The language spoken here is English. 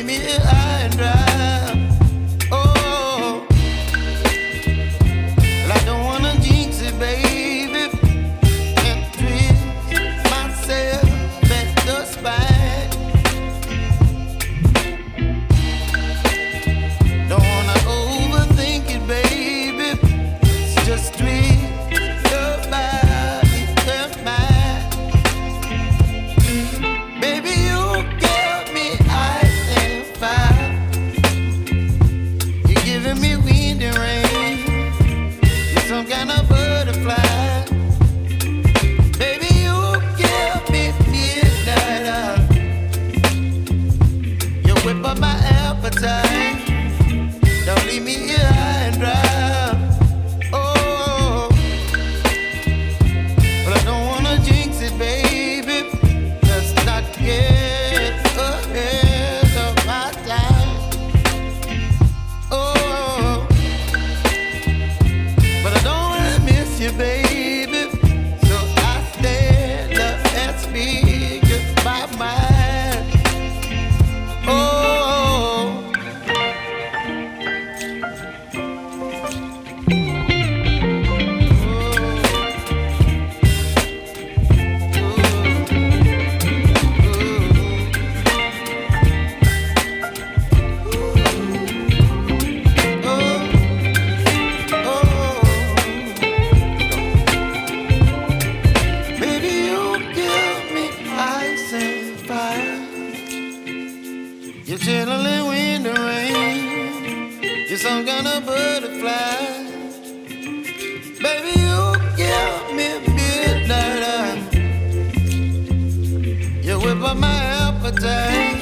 leave me high and dry. Oh, well, I don't wanna jinx it, baby, and twist myself at the spine. Don't wanna overthink it, baby. It's just twist your body and mine. Baby, you give me ice and fire. You're giving me wind and rain. You're some kind of butterfly. Baby, you give me midnight oil. You whip up my appetite. Don't leave me here high and dry. Oh, but I don't wanna jinx it, baby. Let's not get ahead of my time. Oh, but I don't wanna miss you, baby. So I stand up and speak my mind. Oh. Baby, you give me ice and fire. You're chilling wind and rain. You're some kind of butterfly. Baby, you give me midnight oil. You whip up my appetite.